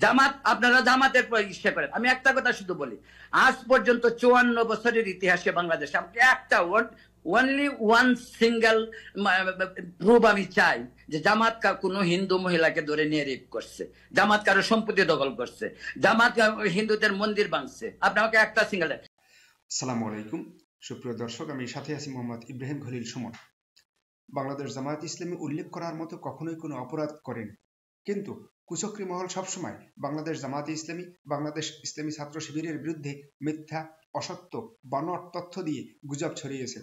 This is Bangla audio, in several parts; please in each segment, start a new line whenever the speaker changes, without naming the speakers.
জামাত, আপনারা জামাতের ইচ্ছে করেন। আমি একটা কথা শুধু বলি, আজ পর্যন্ত 54 বছরের ইতিহাসে বাংলাদেশে আমাকে একটা অনলি ওয়ান সিঙ্গেল প্রুফ আমি চাই যে জামাত কোনো হিন্দু মহিলাকে ধরে নিয়ে রেপ করছে, জামাত কারো সম্পত্তি দখল করছে, জামাত হিন্দুদের মন্দির ভাঙছে। আপনি আমাকে একটা সিঙ্গেল।
আসসালামু আলাইকুম সুপ্রিয় দর্শক, আমি সাথে আছি মোহাম্মদ ইব্রাহিম খলিল সুমন। বাংলাদেশ জামায়াত ইসলামী উল্লেখ করার মতো কখনোই কোনো অপরাধ করেনি, কিন্তু কুচক্রী মহল সবসময় বাংলাদেশ জামায়াত ইসলামী, বাংলাদেশ ইসলামী ছাত্র শিবিরের বিরুদ্ধে মিথ্যা, অসত্য, বানোয়াট তথ্য দিয়ে গুজব ছড়িয়েছে।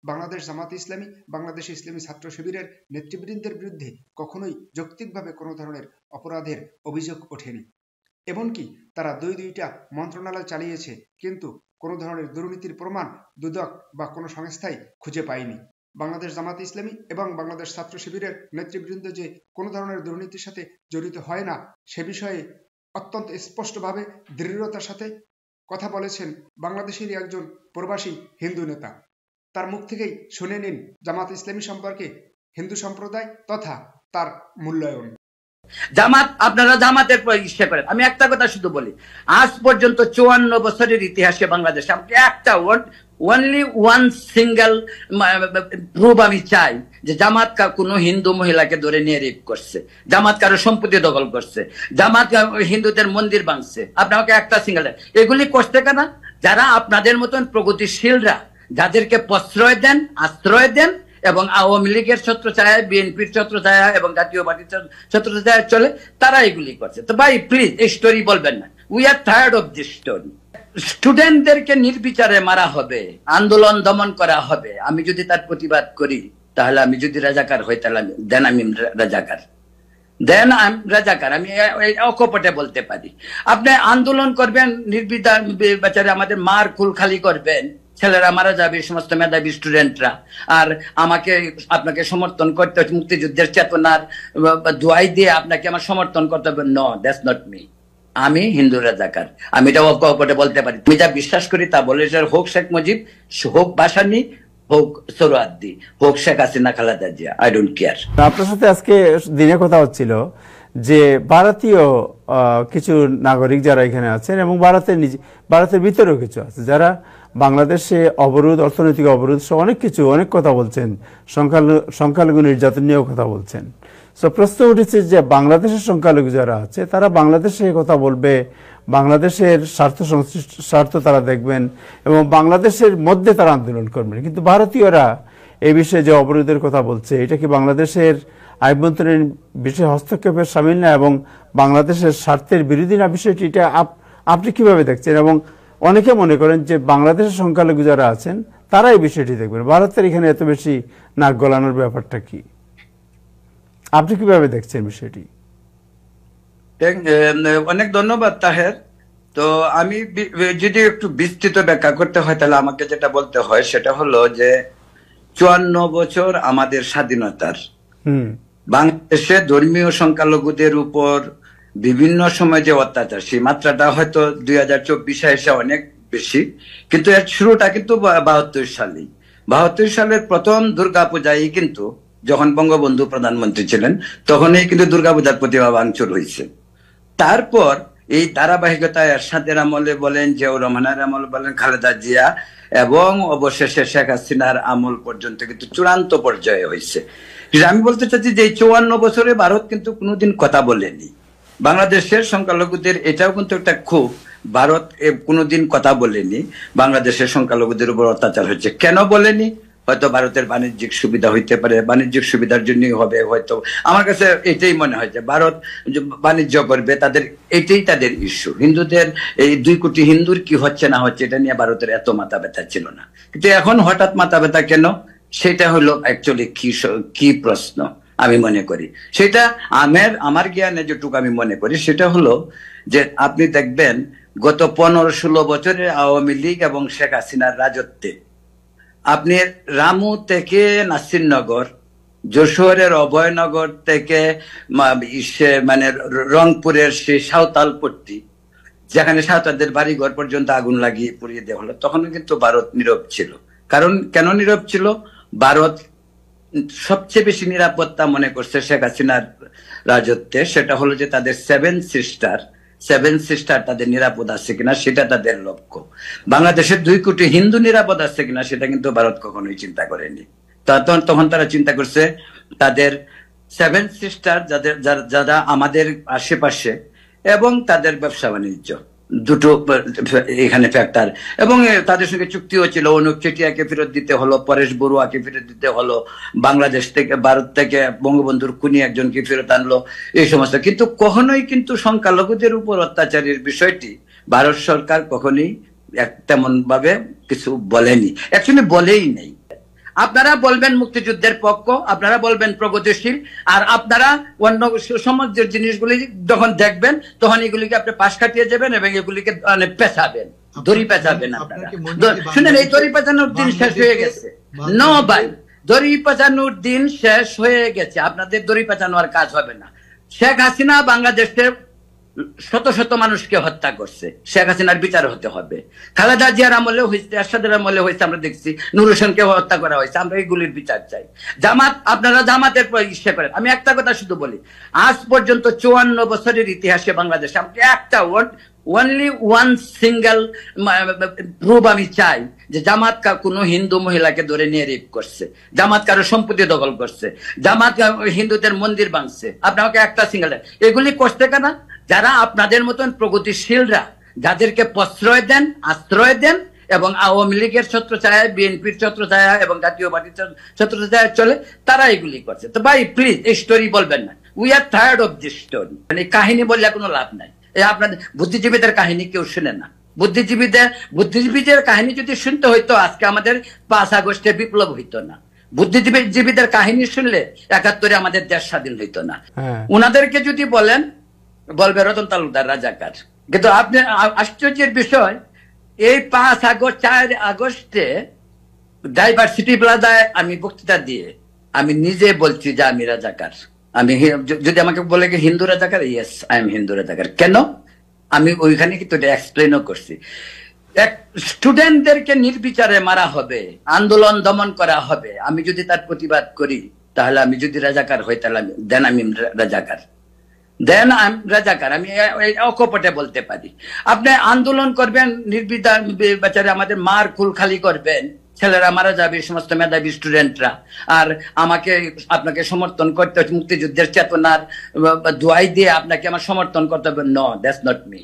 বাংলাদেশ জামায়াত ইসলামী, বাংলাদেশ ইসলামী ছাত্র শিবিরের নেতৃবৃন্দের বিরুদ্ধে কখনোই যৌক্তিকভাবে কোনো ধরনের অপরাধের অভিযোগ ওঠেনি। এমনকি তারা দুইটা মন্ত্রণালয় চালিয়েছে, কিন্তু কোনো ধরনের দুর্নীতির প্রমাণ দুদক বা কোনো সংস্থাই খুঁজে পায়নি। বাংলাদেশ জামাত ইসলামী এবং বাংলাদেশ ছাত্র শিবিরের নেতৃবৃন্দ যে কোনো ধরনের দুর্নীতির সাথে জড়িত হয় না, সে বিষয়ে অত্যন্ত স্পষ্টভাবে দৃঢ়তার সাথে কথা বলেছেন বাংলাদেশেরই একজন প্রবাসী হিন্দু নেতা। তার মুখ থেকেই শুনে নিন জামাত ইসলামী সম্পর্কে হিন্দু সম্প্রদায় তথা তার মূল্যায়ন।
জামাত, আপনারা জামাতের ইচ্ছে করেন। আমি একটা কথা শুধু বলি, আজ পর্যন্ত 54 বছরের ইতিহাসে বাংলাদেশে আমাকে একটা অনলি ওয়ান সিঙ্গেল প্রুফ আমি চাই যে জামাত কোনো হিন্দু মহিলাকে ধরে নিয়ে রেপ করছে, জামাত কারো সম্পত্তি দখল করছে, জামাত হিন্দুদের মন্দির ভাঙছে। আপনি আমাকে একটা সিঙ্গেল। এগুলি করতে কেন? যারা আপনাদের মতন প্রগতিশীলরা যাদেরকে প্রশ্রয় দেন, আশ্রয় দেন এবং আওয়ামী লীগের ছত্রছায়ায়, বিএনপির ছত্রছায়া এবং জাতীয় পার্টির ছত্রছায়ায় চলে, তারা এগুলি করছে। তো ভাই প্লিজ এই স্টোরি বলবেন না। We are tired of this story. স্টুডেন্টদেরকে নির্বিচারে মারা হবে, আন্দোলন দমন করা হবে। আমি যদি তার প্রতিবাদ করি, তাহলে আমি যদি রাজাকার হই, তাহলে আমি রাজাকার, আমি অকপটে বলতে পারি। আপনি আন্দোলন করবেন নির্বিচারে, আমাদের মার কুল খালি করবেন, ছেলেরা মারা যাবে, সমস্ত মেধাবী স্টুডেন্টরা, আর আপনাকে সমর্থন করতে হবে মুক্তিযুদ্ধের চেতনার দোয়াই দিয়ে আপনাকে আমার সমর্থন করতে হবে। No, that's not me. আমি হিন্দু রাজাকার, আমি এটা অকপটে বলতে পারি। আমি যা বিশ্বাস করি তা বলে, হোক শেখ মুজিব, হোক ভাসানী, হোক সোহরাওয়ার্দী, হোক Sheikh Hasina, Khaleda Zia, I don't care.
আপনার সাথে আজকে দিনে কথা হচ্ছিল যে ভারতীয় কিছু নাগরিক যারা এখানে আছেন এবং ভারতের ভিতরেও কিছু আছে যারা বাংলাদেশে অবরোধ, অর্থনৈতিক অবরোধ সহ অনেক কথা বলছেন, সংখ্যালঘু নির্যাতন নিয়েও কথা বলছেন। সো প্রশ্ন উঠেছে যে বাংলাদেশের সংখ্যালঘু যারা আছে তারা বাংলাদেশে কথা বলবে, বাংলাদেশের স্বার্থ তারা দেখবেন এবং বাংলাদেশের মধ্যে তারা আন্দোলন করবেন, কিন্তু ভারতীয়রা এই বিষয়ে যে অবরোধের কথা বলছে, এটা কি বাংলাদেশের আভ্যন্তরীণ বিষয়ে হস্তক্ষেপের সামিল না এবং বাংলাদেশের স্বার্থের বিরোধী না? বিষয়টি এটা আপনি কিভাবে দেখছেন? এবং অনেকে মনে করেন যে বাংলাদেশের সংখ্যালঘু যারা আছেন তারা এই বিষয়টি দেখবেন, ভারতের এখানে এত বেশি নাক গলানোর ব্যাপারটা কি? আপনি কিভাবে দেখছেন বিষয়টি?
অনেক ধন্যবাদ তাহের। তো আমি যদি একটু বিস্তৃত ব্যাখ্যা করতে হয়, তাহলে আমাকে যেটা বলতে হয় সেটা হলো যে 54 বছর আমাদের স্বাধীনতার বাংলাদেশে ধর্মীয় সংখ্যালঘুদের উপর বিভিন্ন সময় যে অত্যাচার, সেই মাত্রাটা হয়তো 2024 এসে অনেক বেশি, কিন্তু এর শুরুটা কিন্তু 72 সালের প্রথম দুর্গাপূজায়, কিন্তু যখন বঙ্গবন্ধু প্রধানমন্ত্রী ছিলেন তখনই কিন্তু দুর্গাপূজার প্রতিভা ভাঙচুর হয়েছে। তারপর এই ধারাবাহিকতায় এরশাদের আমলে বলেন, জিয়াউর রহমানের আমল বলেন, খালেদা জিয়া এবং অবশেষে শেখ হাসিনার আমল পর্যন্ত কিন্তু চূড়ান্ত পর্যায়ে হয়েছে। আমি বলতে চাচ্ছি যে 54 বছরে ভারত কিন্তু কোনোদিন কথা বলেনি বাংলাদেশের সংখ্যালঘুদের। এটাও কিন্তু একটা খুব, ভারত কোনোদিন কথা বলেনি বাংলাদেশের সংখ্যালঘুদের উপর অত্যাচার হচ্ছে। কেন বলেনি? হয়তো ভারতের বাণিজ্যিক সুবিধা হইতে পারে, বাণিজ্যিক সুবিধার জন্যই হবে হয়তো। আমার কাছে এটাই মনে হয় যে ভারত বাণিজ্য করবে, এটাই তাদের ইস্যু। হিন্দুদের, এই 2 কোটি হিন্দুর কি হচ্ছে না হচ্ছে এটা নিয়ে ভারতের এত মাথা ব্যথা ছিল না, কিন্তু এখন হঠাৎ মাথা ব্যথা কেন? সেটা হলো অ্যাকচুয়ালি কি প্রশ্ন আমি মনে করি। সেটা আমার জ্ঞানে যেটুকু আমি মনে করি সেটা হলো যে আপনি দেখবেন গত 15-16 বছরে আওয়ামী লীগ এবং শেখ হাসিনার রাজত্বে আপনি রামু থেকে নাসিরনগর, যশোরের অভয়নগর থেকে মানে রংপুরের সেই সাঁওতালপট্টি, যেখানে সাঁওতালদের বাড়িঘর পর্যন্ত আগুন লাগিয়ে পুড়িয়ে দেওয়া হলো, তখন কিন্তু ভারত নীরব ছিল। কারণ কেন নীরব ছিল? ভারত সবচেয়ে বেশি নিরাপত্তা মনে করছে শেখ হাসিনার রাজত্বে, সেটা হলো যে তাদের সেভেন সিস্টার তাদের নিরাপদ আছে কিনা সেটা তাদের লক্ষ্য। বাংলাদেশের 2 কোটি হিন্দু নিরাপদ আছে কিনা সেটা কিন্তু ভারত কখনোই চিন্তা করেনি। তখন তারা চিন্তা করছে তাদের 7 সিস্টার যারা আমাদের আশেপাশে, এবং তাদের ব্যবসা বাণিজ্য, দুটো এখানে ফ্যাক্টর। এবং তাদের সঙ্গে চুক্তিও ছিল, অনুপ চেটিয়াকে ফেরত দিতে হলো, পরেশ বড়ুয়াকে ফেরত দিতে হলো, বাংলাদেশ থেকে ভারত থেকে বঙ্গবন্ধুর খুনি একজনকে ফেরত আনলো, এই সমস্ত। কিন্তু কখনোই কিন্তু সংখ্যালঘুদের উপর অত্যাচারের বিষয়টি ভারত সরকার কখনোই তেমন ভাবে কিছু বলেনি, অ্যাকচুয়ালি বলেই নেই। আপনারা বলবেন মুক্তিযুদ্ধের পক্ষ, আপনারা বলবেন প্রগতিশীল, আর আপনারা অন্য সমাজের জিনিসগুলি যখন দেখবেন তখন এগুলিকে আপনি পাশ কাটিয়ে যাবেন এবং এগুলিকে পেঁচাবেন, দড়ি পেঁচাবেন। আপনারা শুনেন, এই দড়ি পেঁচানোর দিন শেষ হয়ে গেছে। নো ভাই, দড়ি পেঁচানোর দিন শেষ হয়ে গেছে, আপনাদের দড়ি পেঁচানোর কাজ হবে না। শেখ হাসিনা বাংলাদেশের শত শত মানুষকে হত্যা করছে, শেখ হাসিনার বিচার হতে হবে। খালেদা জিয়ার আমলে হয়েছে, এরশাদের আমলে হয়েছে, আমরা দেখছি নুর হোসেনকে হত্যা করা হয়েছে। আমরা এইগুলির বিচার চাই। আপনারা জামাতের ইসে করেন। আমি একটা কথা শুধু বলি, আজ পর্যন্ত 54 বছরের ইতিহাসে বাংলাদেশে আমাকে একটা অনলি ওয়ান সিঙ্গেল প্রুফ আমি চাই যে জামাত কোনো হিন্দু মহিলাকে ধরে নিয়ে রেপ করছে, জামাত কারো সম্পত্তি দখল করছে, জামাত হিন্দুদের মন্দির ভাঙছে। আপনি আমাকে একটা সিঙ্গেল, এগুলি করতে কেনা যারা আপনাদের মতন প্রগতিশীলরা যাদেরকে প্রশ্রয় দেন, আশ্রয় দেন, এবং আওয়ামী লীগের ছত্রছায়া, বিএনপির ছত্রছায়া এবং জাতীয় পার্টির ছত্রছায়া চলে, তারা এগুলি করছে। তো ভাই প্লিজ এই স্টোরি বলবেন না। We are tired of this story. মানে কাহিনী বললে কোনো লাভ নাই। আপনাদের বুদ্ধিজীবীদের কাহিনী কেউ শুনে না। বুদ্ধিজীবীদের কাহিনী যদি শুনতে হইতো আজকে আমাদের 5 আগস্টে বিপ্লব হইতো না। বুদ্ধিজীবীদের কাহিনী শুনলে 71-এ আমাদের দেশ স্বাধীন হইতো না। উনাদেরকে যদি বলেন, বলবে রতন তালুকদার রাজাকার। কিন্তু আপনি আশ্চর্যের বিষয়, এই 4 আগস্টে ডাইভার্সিটি প্লাজায় আমি বক্তৃতা দিয়ে আমি নিজে বলছি যে আমি রাজাকার। আমি যদি আমাকে বলে কি হিন্দু রাজাকার, ইয়েস আই এম হিন্দু রাজাকার। কেন? আমি ওইখানে কিন্তু এক্সপ্লেনও করছি। স্টুডেন্টদেরকে নির্বিচারে মারা হবে, আন্দোলন দমন করা হবে, আমি যদি তার প্রতিবাদ করি, তাহলে আমি যদি রাজাকার হই, তাহলে আমি রাজাকার। আমি অকপটে বলতে পারি। আপনি আন্দোলন করবেন নির্বিচারে, আমাদের মার কুল খালি করবেন, ছেলেরা মারা যাবে, সমস্ত মেধাবী স্টুডেন্টরা, আর আপনাকে সমর্থন করতে হবে, মুক্তিযুদ্ধের চেতনার দোয়াই দিয়ে আপনাকে আমার সমর্থন করতে হবে। No, that's not me.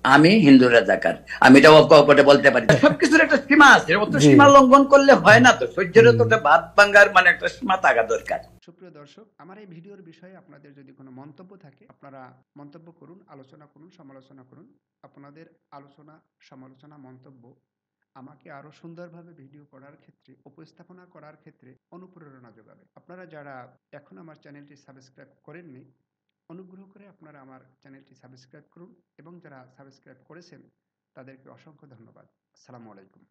আমি হিন্দু রাজাকার, আমি এটা অকপটে বলতে পারি। সবকিছুর একটা সীমা আছে, অত সীমা লঙ্ঘন করলে হয় না। তো সহ্যের তো একটা ভাত ভাঙ্গার মানে একটা সীমা থাকা দরকার।
সুপ্রিয় দর্শক, আমার এই ভিডিওর বিষয়ে আপনাদের যদি কোনো মন্তব্য থাকে, আপনারা মন্তব্য করুন, আলোচনা করুন, সমালোচনা করুন। আপনাদের আলোচনা, সমালোচনা, মন্তব্য আমাকে আরো সুন্দরভাবে ভিডিও করার ক্ষেত্রে, উপস্থাপনা করার ক্ষেত্রে অনুপ্রেরণা যোগাবে। আপনারা যারা এখন আমার চ্যানেলটি সাবস্ক্রাইব করেননি, অনুগ্রহ করে আপনারা আমার চ্যানেলটি সাবস্ক্রাইব করুন, এবং যারা সাবস্ক্রাইব করেছেন তাদেরকে অসংখ্য ধন্যবাদ। আসসালামু আলাইকুম।